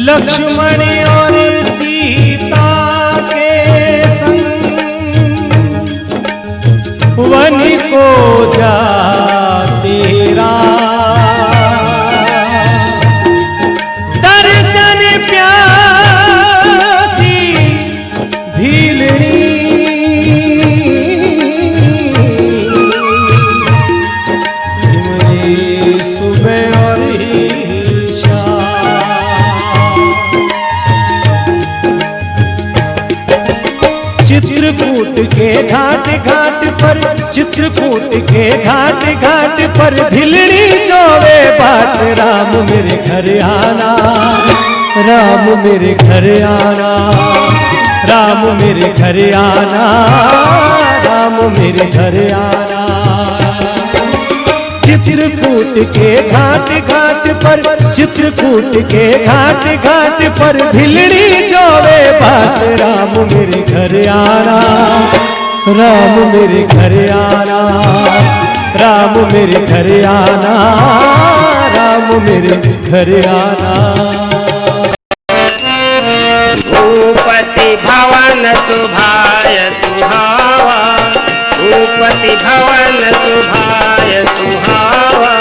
लक्ष्मण और सीता के संग वन को जाते दर्शन प्यासी भीलनी सिमरे सुबह और चित्रकूट के घाट घाट पर, चित्रकूट के घाट घाट पर भिलड़ी जोवे बात, राम मेरे घर आना, राम मेरे घर आना, राम मेरे घर आना, राम मेरे घर आना। चित्रकूट के घाट घाट पर, चित्रकूट के घाट घाट पर भिलड़ी जोवे बात, राम मेरे घर आना, राम मेरे घर आना, राम मेरे घर आना, राम मेरे घर आना। भूपति भवन सुभाय सुहावा, भूपति भवन सुभाय सुहावा,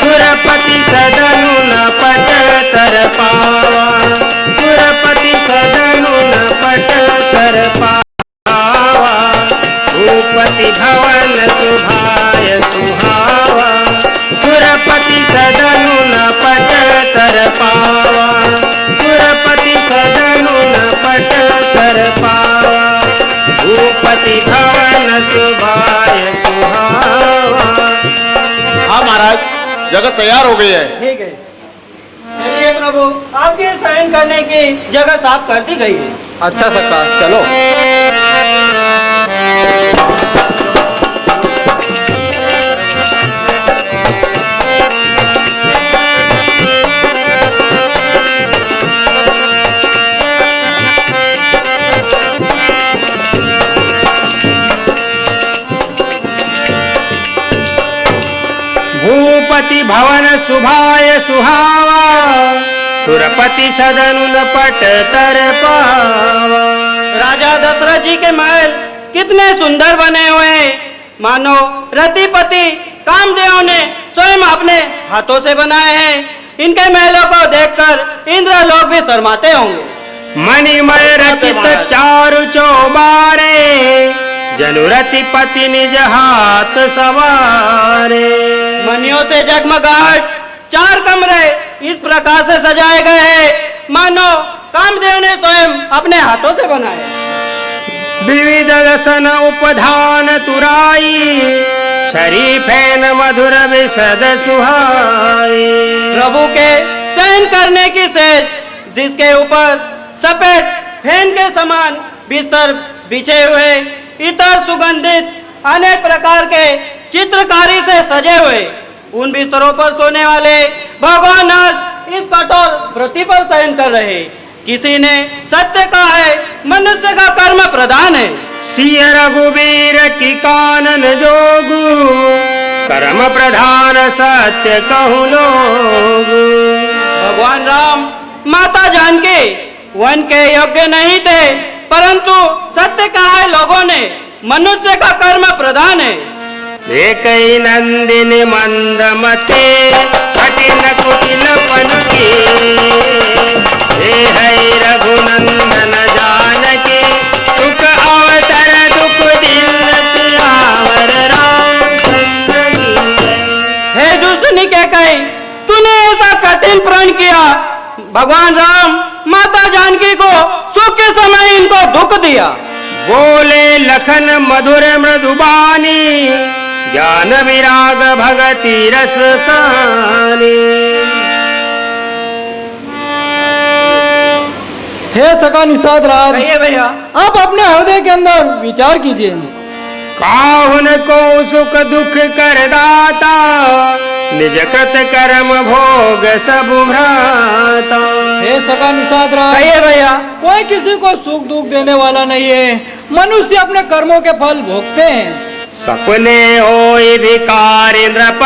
सुरपति सदनु न पट तर पावा, सुरपति सदनु न पट तर पावा। भूपति भवन सुभाय सुहावा, सुरपति सदनु न पट तर पावा, सुरपति सदनु न पट तर पावा। भूपति भवन सुभाय सुहावा। हाँ महाराज, जगह तैयार हो गई है। ठीक है, चलिए प्रभु, आपके शयन करने की जगह साफ कर दी गई है। अच्छा सरकार, चलो। भूपति भवन सुभाय सुहावा, सुरपति सदनु न पट तर पावा। राजा दशरथ जी के महल कितने सुंदर बने हुए, मानो रतिपति कामदेव ने स्वयं अपने हाथों से बनाए हैं। इनके महलों को देखकर इंद्रलोक भी शर्माते होंगे। मणिमय रचित चारु चौबारे, जनुरतिपति निज हाथ सवारे। मणियों से जगमगाहट 4 कमरे इस प्रकार से सजाए गए हैं, मानो कामदेव ने स्वयं अपने हाथों से बनाए। विविध रसन उपधान तुराई, शरीफैन मधुर विशद सुहाई। प्रभु के शयन करने की सेज, जिसके ऊपर सफेद फैन के समान बिस्तर बिछे हुए, इतर सुगंधित अनेक प्रकार के चित्रकारी से सजे हुए, उन बिस्तरों पर सोने वाले भगवान आज इस कठोर व्रति पर शयन कर रहे। किसी ने सत्य कहा है, मनुष्य का कर्म प्रधान है। सिय रघुवीर की कानन जोगु, कर्म प्रधान सत्य कहूँ लोगु। भगवान राम माता जानकी वन के योग्य नहीं थे, परंतु सत्य कहा है लोगों ने, मनुष्य का कर्म प्रधान है। एक नंदिनी मंदमते, कठिन कुटिल पनुकी, हे है रघुनंदन जानकी, सुख अवसर दुख दिल सियावर रामचंद्र की। हे दुष्टनी के कई, तूने ऐसा कठिन प्रण किया। भगवान राम माता जानकी को सुख के समय इनको दुख दिया। बोले लखन मधुर मृदुबानी, ज्ञान विराग भगति रस सानी। हे सका निषाद राज, कहिए भैया। आप अपने हृदय के अंदर विचार कीजिए। काहुन को सुख दुख कर दाता, निज कृत कर्म भोग सब भ्राता। हे सका निषाद राज, कहिए भैया। कोई किसी को सुख दुख देने वाला नहीं है, मनुष्य अपने कर्मों के फल भोगते हैं। सपने होई भिकारी नृप,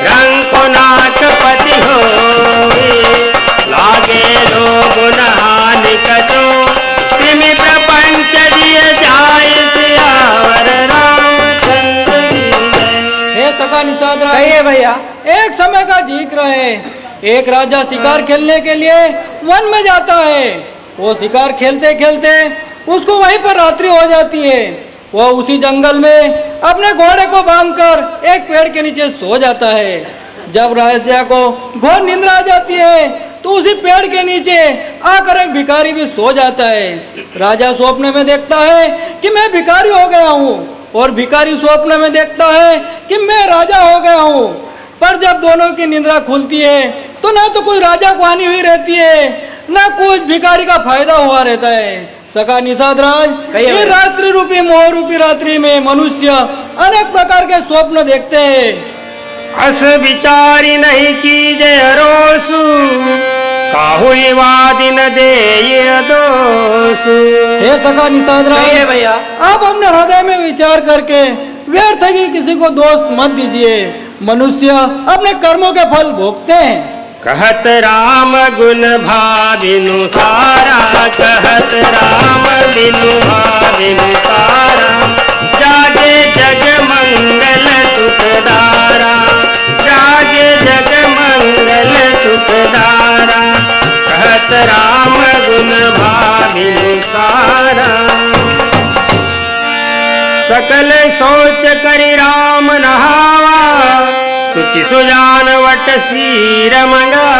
रंग को नाथ पति हो, लागे लो एक समय का जिक्र है। एक राजा शिकार खेलने के लिए वन में जाता है। वो शिकार खेलते खेलते उसको वहीं पर रात्रि हो जाती है। वह उसी जंगल में अपने घोड़े को बांधकर एक पेड़ के नीचे सो जाता है। जब राजा को घोर निंद्रा आ जाती है तो उसी पेड़ के नीचे आकर एक भिखारी भी सो जाता है। राजा स्वप्न में देखता है कि मैं भिखारी हो गया हूँ और भिखारी स्वप्न में देखता है कि मैं राजा हो गया हूँ। पर जब दोनों की निंद्रा खुलती है तो ना तो कुछ राजा को हानि हुई रहती है, ना कुछ भिखारी का फायदा हुआ रहता है। सखा निषाद राज, ये रात्रि रूपी मोह रूपी रात्रि में मनुष्य अनेक प्रकार के स्वप्न देखते हैं। अस विचारी नहीं कीजे रोसु, काहुई वादिन दे ये दोसु। हे सखा निषाद राज, कहिए भैया। आप अपने हृदय में विचार करके व्यर्थ की किसी को दोस्त मत दीजिए। मनुष्य अपने कर्मों के फल भोगते हैं। कहत राम गुण भाविनु सारा, कहत राम बिनु भाविनु सारा, जागे जग मंगल सुखदारा, जागे जग मंगल सुखदारा, कहत राम गुण भाविनु सारा। सकल सोच करि राम नहावा, सुचि सुजान वट शीर मंगा।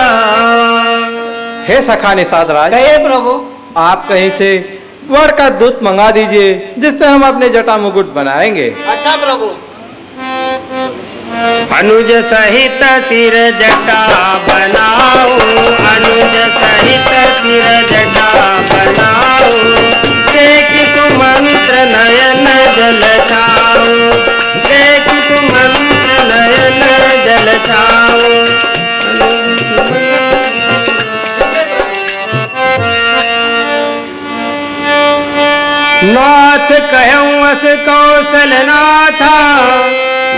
हे सखा निषाद राज, कहिए प्रभु। आप कहीं से वर का दूत मंगा दीजिए जिससे हम अपने जटा मुकुट बनाएंगे। अच्छा प्रभु। अनुज सहित सिर जटा बनाओ, अनुज सहित सिर जटा बनाओ, देख सुमंत्र नयन जल छाओ, देख सुमंत्र नयन जल छाओ। नाथ कहूँ अस कौशल नाथा,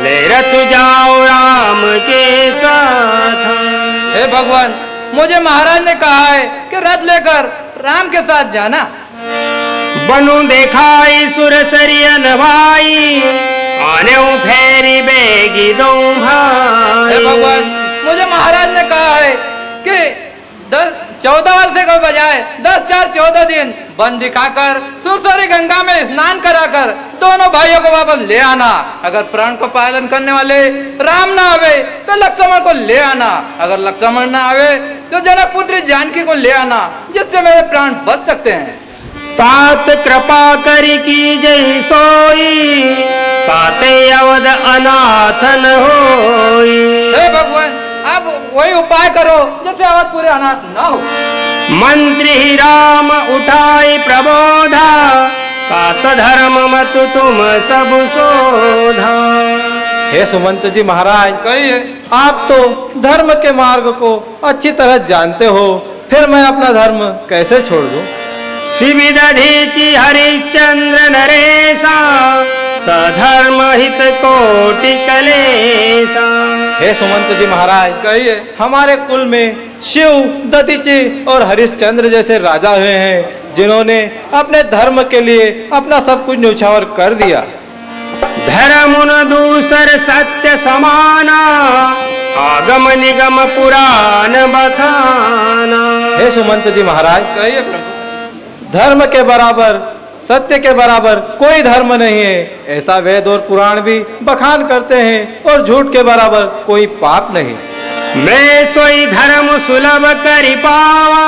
ले रथ जाओ राम के साथ। हे भगवान, मुझे महाराज ने कहा है कि रथ लेकर राम के साथ जाना। बनु देखाई सुरसरियन भाई, आने फेरी बेगी दो भाई। हे भगवान, मुझे महाराज ने कहा है कि 14 वर्ष के बजाय 10 4 14 दिन वन दिखाकर सुरसरी गंगा में स्नान कराकर दोनों भाइयों को वापस ले आना। अगर प्राण को पालन करने वाले राम ना आवे तो लक्ष्मण को ले आना, अगर लक्ष्मण ना आवे तो जनक पुत्री जानकी को ले आना, जिससे मेरे प्राण बच सकते हैं। तात कृपा करी की जय सोई, ताते अवध अनाथन होई। हे भगवान, आप वही उपाय करो जिससे अवधपुरी अनाथ ना हो। मंत्री ही राम उठाई प्रबोधा, तात धर्म मत तुम सब शोधा। हे सुमंत जी महाराज, कहिए। आप तो धर्म के मार्ग को अच्छी तरह जानते हो, फिर मैं अपना धर्म कैसे छोड़ दूं? शिविदधीचि हरिश्चंद्र नरेशा, सधर्म हित कोटि कलेशा। हे सुमंत जी महाराज, कहिए। हमारे कुल में शिव, दधीचि और हरिश्चंद्र जैसे राजा हुए हैं जिन्होंने अपने धर्म के लिए अपना सब कुछ न्यौछावर कर दिया। धर्मुन दूसर सत्य समाना, आगम निगम पुराण बखाना। हे सुमंत जी महाराज, कहिए प्रभु। धर्म के बराबर, सत्य के बराबर कोई धर्म नहीं है, ऐसा वेद और पुराण भी बखान करते हैं, और झूठ के बराबर कोई पाप नहीं। मैं सोई धर्म सुलभ करि पावा,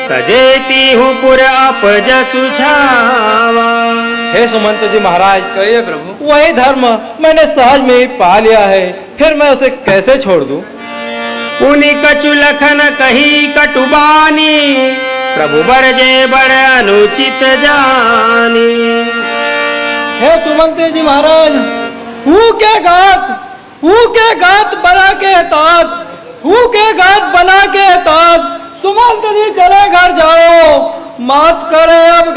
तजेती हूँ पुर अपज सुछावा। हे सुमंत जी महाराज, कहिए प्रभु। वही धर्म मैंने सहज में ही पा लिया है, फिर मैं उसे कैसे छोड़ दूं? पुनि कछु लखन कही कटुबानी, प्रभु बरजे बड़ अनुचित जानी। हे सुमंत जी महाराज, हूँ के घात बना के तात, हूँ के घात बना के तात, सुमंत जी चले घर जाओ, मात करे अब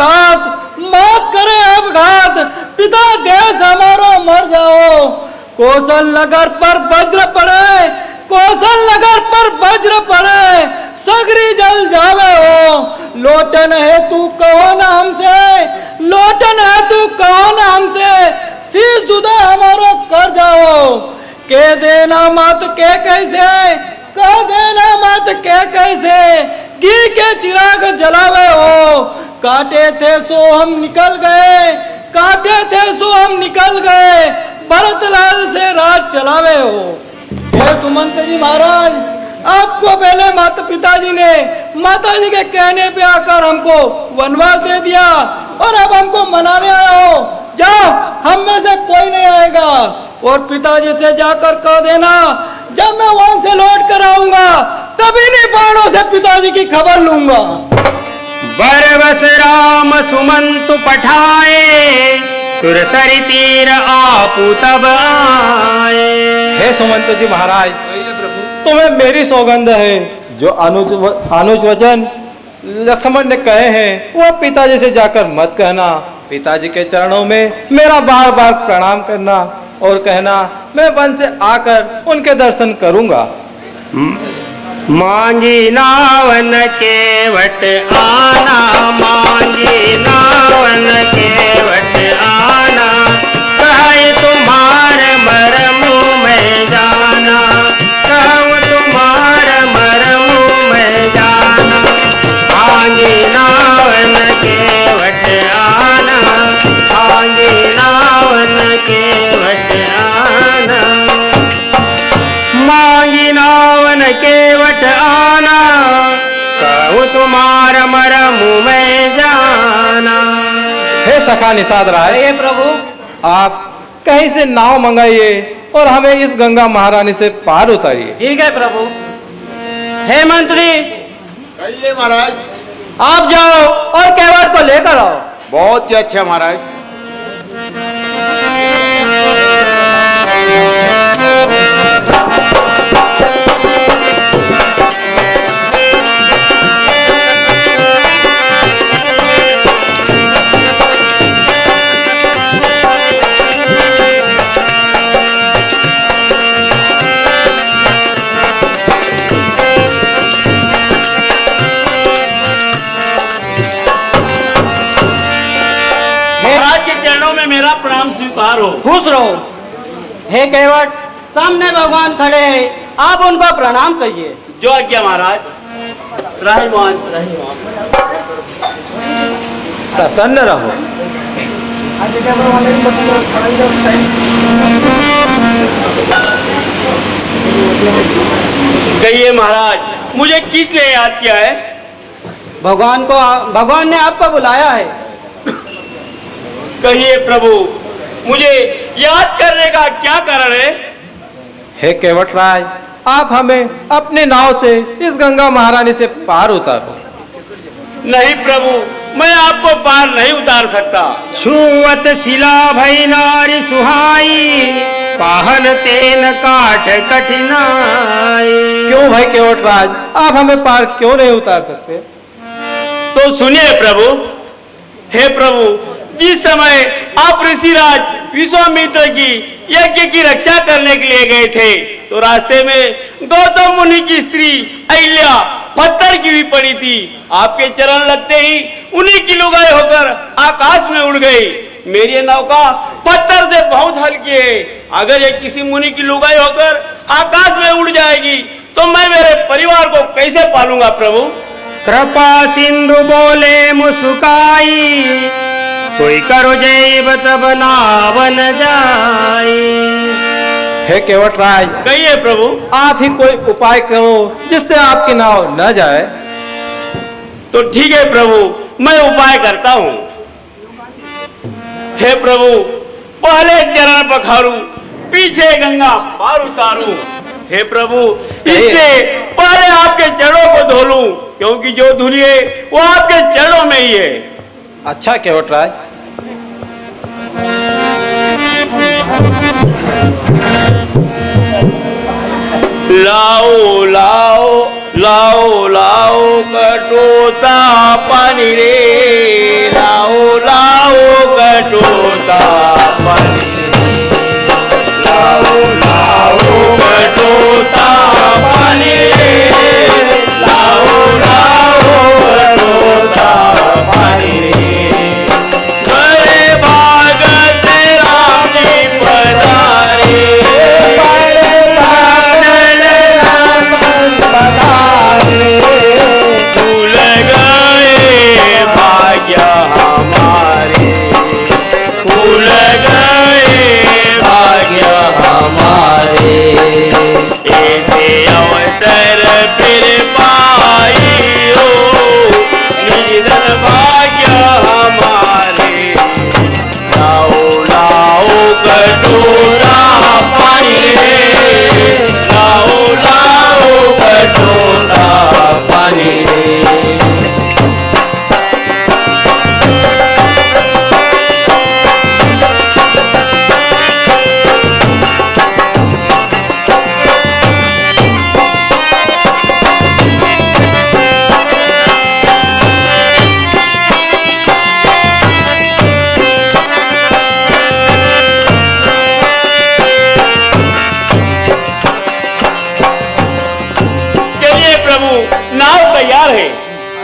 घात, पिता देश हमारो मर जाओ। कौशल नगर पर वज्र पड़े, कौशल नगर पर वज्र पड़े, सगरी जल जावे हो। लोटन है तू कहो ना हमसे, लोटन है तू कहो ना हमसे, शीश जुदा हमारो कर जाओ। के देना मत के कैसे, कह देना मत के कैसे, घी के चिराग जलावे हो। काटे थे सो हम निकल गए, काटे थे सो हम निकल गए, भरत लाल से राज चलावे हो। हे सुमंत जी महाराज, आपको पहले माता पिताजी ने माता जी के कहने पे आकर हमको वनवास दे दिया और अब हमको मनाने आए हो। जाओ, हम में से कोई नहीं आएगा। और पिताजी से जाकर कह देना जब मैं वहां से लौट कर आऊंगा तभी नहीं बाणों से पिताजी की खबर लूंगा। बरबस राम सुमंत पठाए, सुरसरी तीर आपू तब आए। हे सुमंत जी महाराज, तुम्हें मेरी सौगंध है, जो अनुज वचन लक्ष्मण ने कहे हैं वह पिताजी से जाकर मत कहना। पिताजी के चरणों में मेरा बार बार प्रणाम करना और कहना मैं वन से आकर उनके दर्शन करूंगा। मांगी नावन के वट आना, मांगी नावन के वट आना, कहे तुम्हार मरम में जाना, कहूँ तुम्हार मरम में जाना। मांगी नावन के वट आना, मांगी नावन के वट आना, मांगी नावन के वट आना, कहूँ तुम्हार मरम में जाना। हे सखा निषाद राय, हे प्रभु, आप कहीं से नाव मंगाइए और हमें इस गंगा महारानी से पार उतारिए। ठीक है प्रभु। हे मंत्री, कहिए महाराज। आप जाओ और केवट को लेकर आओ। बहुत ही अच्छा महाराज। स्वीकार हो। खुश रहो। हे केवट, सामने भगवान खड़े हैं, आप उनको प्रणाम करिए। जो आज्ञा महाराज। रहमान प्रसन्न रहो। कहिए महाराज, मुझे किस लिए याद किया है? भगवान ने आपको बुलाया है। कहिए प्रभु, मुझे याद करने का क्या कारण है? हे केवट राय, आप हमें अपने नाव से इस गंगा महारानी से पार उतारो। नहीं प्रभु, मैं आपको पार नहीं उतार सकता। छुअत शिला भई नारी सुहाई, पाहन तेन काट कठिनाई। क्यों भाई केवट राज, आप हमें पार क्यों नहीं उतार सकते? तो सुनिए प्रभु। हे प्रभु, जिस समय आप ऋषिराज विश्वामित्र की यज्ञ की रक्षा करने के लिए गए थे, तो रास्ते में गौतम मुनि की स्त्री अहिल्या पत्थर की भी पड़ी थी। आपके चरण लगते ही उन्हीं की लुगाई होकर आकाश में उड़ गई। मेरी नौका पत्थर से बहुत हल्की है। अगर ये किसी मुनि की लुगाई होकर आकाश में उड़ जाएगी तो मैं मेरे परिवार को कैसे पालूंगा प्रभु? कृपा सिंधु बोले मुस्काई, सोई करो जैव तब नावन जाई। हे केवट राज, कहिए प्रभु। आप ही कोई उपाय करो जिससे आपकी नाव न जाए। तो ठीक है प्रभु, मैं उपाय करता हूँ। हे प्रभु, पहले चरण पखारू, पीछे गंगा पार उतारू। हे प्रभु, इससे पहले आपके चरणों को धो लूं, क्योंकि जो धूल है वो आपके चरणों में ही है। अच्छा केवट राज। लाओ लाओ लाओ लाओ कटोता पानी रे, लाओ लाओ कटोता पानी रे, लाओ लाओ कटोता पानी रे, लाओ लाओ कटोता पानी रे। बड़े भाग से राम जी पधारे,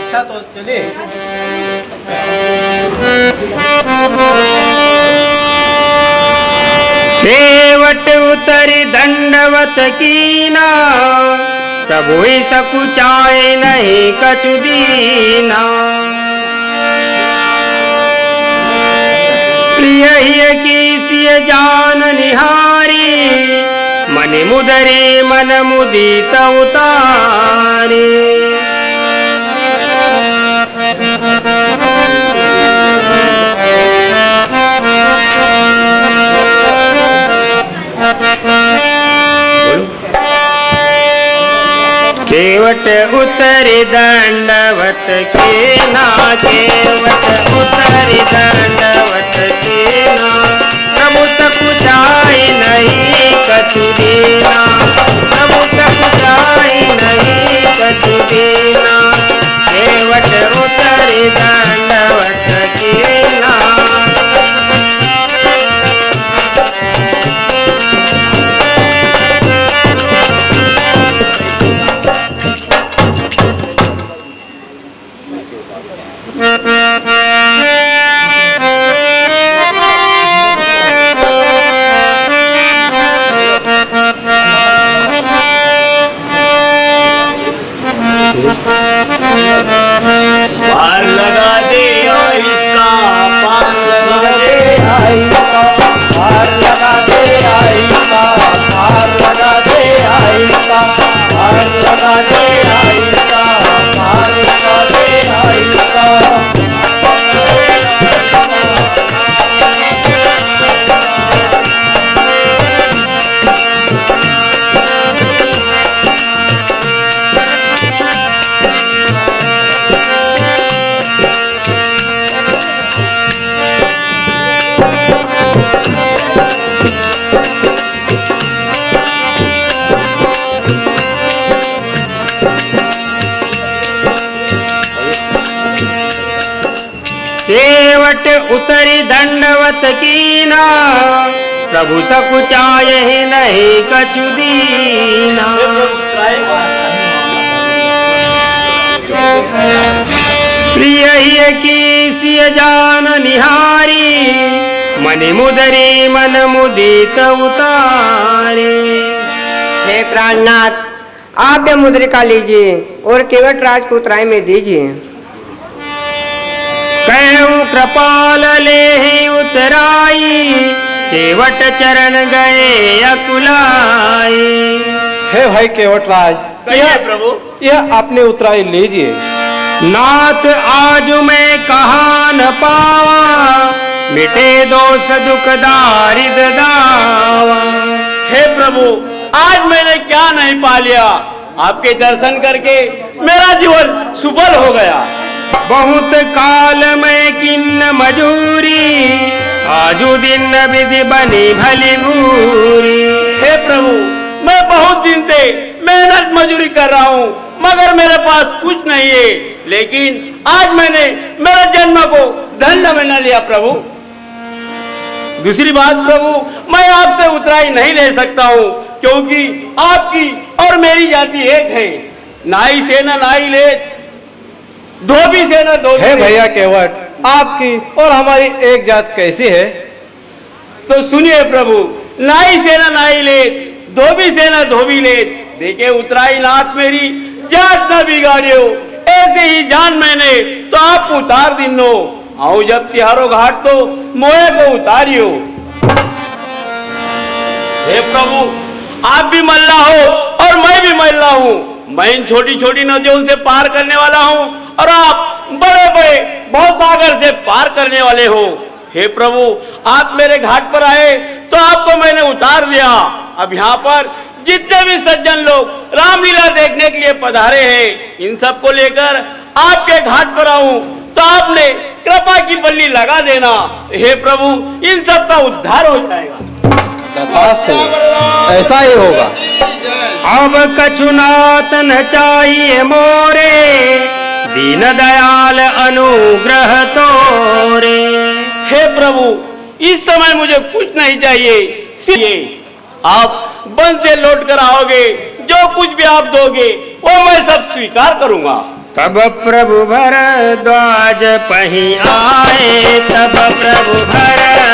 अच्छा तो चलिए। केवट उतरी दंडवत कीना, प्रभु सकुचाए नहीं कछु दीना। प्रिय ही कीसिय जान निहारी, मन मुदरी मन मुदित उतारी। केवट उतरी दंडवत कीना, केवट उतरी दंडवत कीना, प्रभु सकुचाई नहीं कछु दीना, प्रभु सकुचाई नहीं कछु दीना। केवट उतरी दंडवत कीना। पार लगा दे इसका, पार लगा दे आइका, पार लगा दे आइका, पार लगा दे आइका, पार लगा दे आइका, पार लगा दे आइका। केवट उतरी दंडवत कीना, प्रभु सकुचाए नहीं कछु दीना। प्रिय ही कीसिय जान निहारी, मन मुदरी मन मुदित उतारे। हे प्राणनाथ, आप यह मुद्रिका लीजिए और केवट राज को उतराई में दीजिए। कहूँ कृपाल ले उतराई, केवट चरण गए अकुलाई। हे भाई केवट राज, कहिए प्रभु। यह आपने उतराई लीजिए। नाथ आज मैं कहा न पावा, मिटे दोष दुख दारिद दावा। हे प्रभु, आज मैंने क्या नहीं पा लिया, आपके दर्शन करके मेरा जीवन सुफल हो गया। बहुत काल में किन्न मजूरी, आजू दिन विधि बनी भली भूरी। हे प्रभु, मैं बहुत दिन से मेहनत मजूरी कर रहा हूँ, मगर मेरे पास कुछ नहीं है, लेकिन आज मैंने मेरे जन्म को धन्य बना लिया प्रभु। दूसरी बात प्रभु, मैं आपसे उतराई नहीं ले सकता हूँ, क्योंकि आपकी और मेरी जाति एक है। नाई से न नाई ले, धोबी से न धोबी। हे भैया केवट, आपकी और हमारी एक जात कैसी है? तो सुनिए प्रभु, नाई से न नाई ले, धोबी से न धोबी ले। देखे उतराई नाथ मेरी जात न बिगाड़ियो, ऐसे ही जान मैंने तो आप उतार दिनो। आओ जब तिहारो घाट तो मोए को उतारियो। हे प्रभु, आप भी मल्ला हो और मैं भी मल्ला हूँ। मैं इन छोटी छोटी नदियों से पार करने वाला हूँ और आप बड़े बड़े भवसागर से पार करने वाले हो। हे प्रभु, आप मेरे घाट पर आए तो आपको मैंने उतार दिया। अब यहाँ पर जितने भी सज्जन लोग रामलीला देखने के लिए पधारे हैं, इन सबको लेकर आपके घाट पर आऊं तो आपने कृपा की बल्ली लगा देना। हे प्रभु, इन सब का उद्धार हो जाएगा। ऐसा ही होगा। अब कछुनाथ न चाहिए मोरे, दीन दयाल अनुग्रह तोरे। हे प्रभु, इस समय मुझे कुछ नहीं चाहिए, सिर्फ आप वन से लौट कर आओगे, जो कुछ भी आप दोगे वो मैं सब स्वीकार करूंगा। तब प्रभु भरद्वाज पही आए, तब प्रभु भरद्वाज